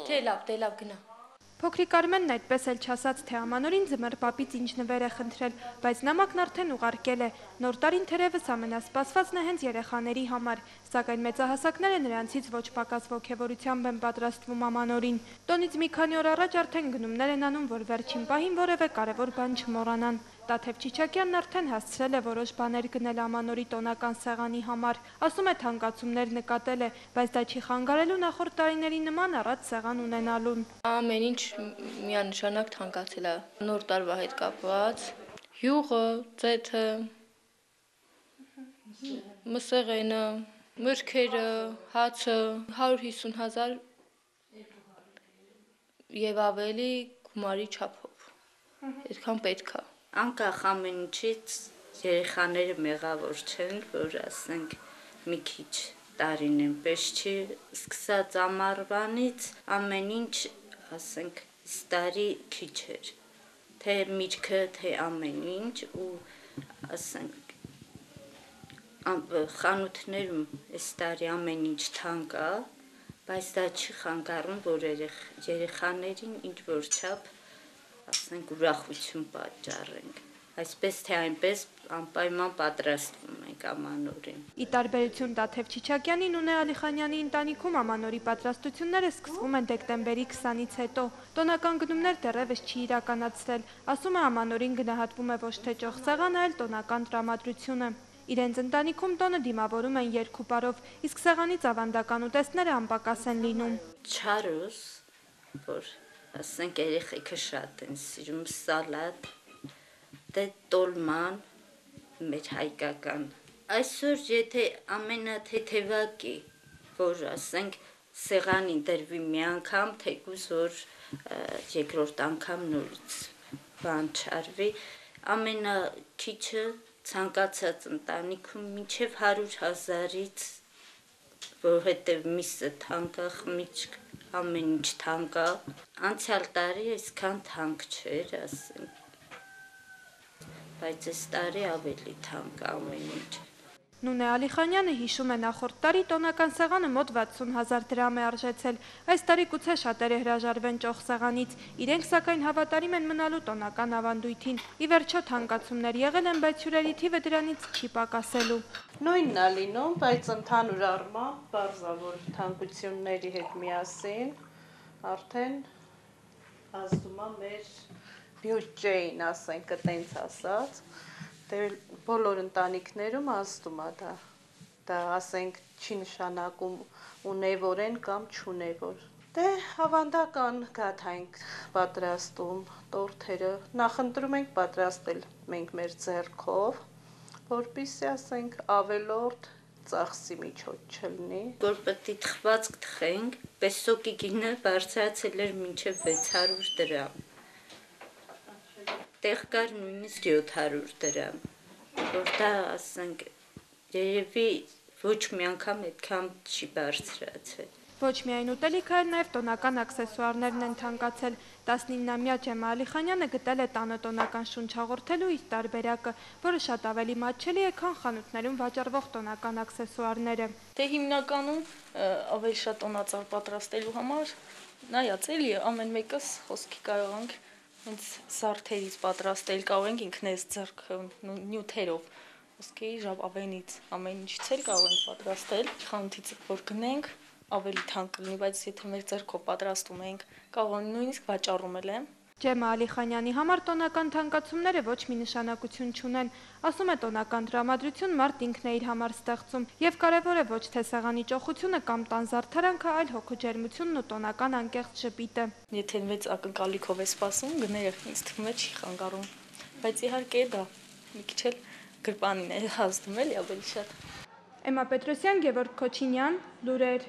Դե լավ գնա։ Փոքրիկ Արմենն այդպես էլ չասաց, թե Ամանորին ձմեռ պապից ինչ նվեր է խնդրել, բայց նամակն արդեն ուղարկել է։ Նոր տարին թերևս ամենասպասվածն է հենց երեխաների համար, սակայն մեծահասակները նրանցից ոչ պակաս ոգևորությամբ են պատրաստվում Ամանորին։ Տոնից մի քանի օր առաջ արդեն գնումներ են անում, որ վերջին պահին որևէ կարևոր բան չմոռանան։ Տաթև Չիչակյանն արդեն հասցրել է որոշ բաներ գնել Ամանորի տոնական սեղանի համար, ասում է թանկացումներ նկատել է, բայց դա չի խանգարելու նախորդ տարիների նման առատ սեղան ունենալուն։ Ամեն ինչ միանշանակ թանկացել է նոր տարվա հետ կապված, յուղը, ծեթը, մսեղենը, մրգերը, հացը, 150,000 եւ ավելի գումարի չափով, այդքան պետք է։ Անկախ ամեն ինչից երեխաները մեղավոր չեն, որ ասենք մի քիչ տարին այնպես չի, սկսած ամառվանից ամեն ինչ, ասենք, տարի քիչ էր, թե միրգը, թե ամեն ինչ, ու ասենք խանութներում այս տարի ամեն ինչ թանկ է, բայց դա չի խանգարում, որ երեխաներին ինչ որ չափ, ասենք, ուրախություն պատճառենք, այսպես թե այնպես անպայման պատրաստվում ենք Ամանորին։ Ի տարբերություն Տաթև Չիչակյանի, Նունե Ալիխանյանի ընտանիքում Ամանորի պատրաստությունները սկսվում են դեկտեմբերի 20-ից հետո։ Տոնական գնումներ դեռևս չի իրականացրել, ասում է Ամանորին գնահատվում է ոչ թե ճոխ սեղանը, այլ տոնական տրամադրությունը։ Իրենց ընտանիքում տոնը դիմավորում են երկու պարով, իսկ սեղանից ավանդական ուտեստները անպակաս են լինում։ Չարուս, որ ասենք երեխեքը շատ են սիրում, սալատ, դե տոլման, մեր հայկական։ Այսօր եթե ամենաթեթևակի, որ ասենք սեղանին դրվի մի անգամ, թեկուզ որ երկրորդ անգամ նորից բան չարվի, ամենաքիչը ցանկացած ընտանիքում մինչև 100,000-ից, որովհետև միսը թանկ է, խմիչք, ամեն ինչ թանկ է, անցյալ տարի այսքան թանկ չէր, ասենք, բայց այս տարի ավելի թանկ է ամեն ինչ։ Նունե Ալիխանյանը հիշում է նախորդ տարի տոնական սեղանը մոտ 60,000 դրամ է արժեցել, այս տարի գուցե շատերը հրաժարվեն ճոխ սեղանից, իրենք սակայն հավատարիմ են մնալու տոնական ավանդույթին, ի վերջո թանկացումներ եղել են, բայց հյուրերի թիվը դրանից չի պակասելու։ Նույնն է լինում, բայց ընդհանուր առմամբ պարզա, որ թանկությունների հետ միասին արդեն ազդում է մեր բյուջեին, ասենք, տենց ասած, բոլոր ընտանիքներում ազդում է դա ասենք չի նշանակում ունևոր են կամ չունևոր։ Դե ավանդական գաթա ենք պատրաստում, տորթերը նախընտրում ենք պատրաստել մենք մեր ձեռքով, որպեսզի ասենք ավելորդ ծախսի միջոց չլինի։ Որ պետք է թխվածք թխենք, պեսոկի գինը բարձրացել էր մինչև 600 դրամ, տեղ կար նույնիսկ 700 դրամ, որ դա ասենք երևի ոչ մի անգամ այդքան չի բարձրացել։ Ոչ միայն ուտելիքը, այլ նաև տոնական աքսեսուարներն են թանկացել։ 19-ամյա Ջեմա Ալիխանյանը գտել է տանը տոնական շունչ հաղորդելու իր տարբերակը, որը շատ ավելի մատչելի է, քան խանութներում վաճառվող տոնական աքսեսուարները։ Դե հիմնականում ավելի շատ տոնածառ պատրաստելու համար նայած էլի ամեն մեկս խոսքի կարող ենք հենց սարդերից պատրաստել, կարող ենք ինքնես ձեռքը նյութերով, ոսկի ժապավենից, ամեն ինչից էլ կարող ենք պատրաստել, խանութից որ գնենք ավելի թանկ լինի, բայց եթե մեր ձեռքով պատրաստում ենք, կարող ենք նույնիսկ վաճառում էլ եմ։ Ջեմա Ալիխանյանի համար տոնական թանկացումները ոչ մի նշանակություն չունեն, ասում է տոնական տրամադրություն մարդ ինքն է իր համար ստեղծում, եւ կարեւոր է ոչ թե սեղանի ճոխությունը կամ տան զարդարանքը, այլ հոգու ջերմությունն ու տոնական անկեղծ ժպիտը։ Եթե մեծ ակնկալիքով է սպասում, գները ինձ թվում է չի խանգարում, բայց իհարկե դա մի քիչ էլ գրպանին է ազդում էլի ավելի շատ։ Էմմա Պետրոսյան, Գևորգ Քոչինյան, լուրեր։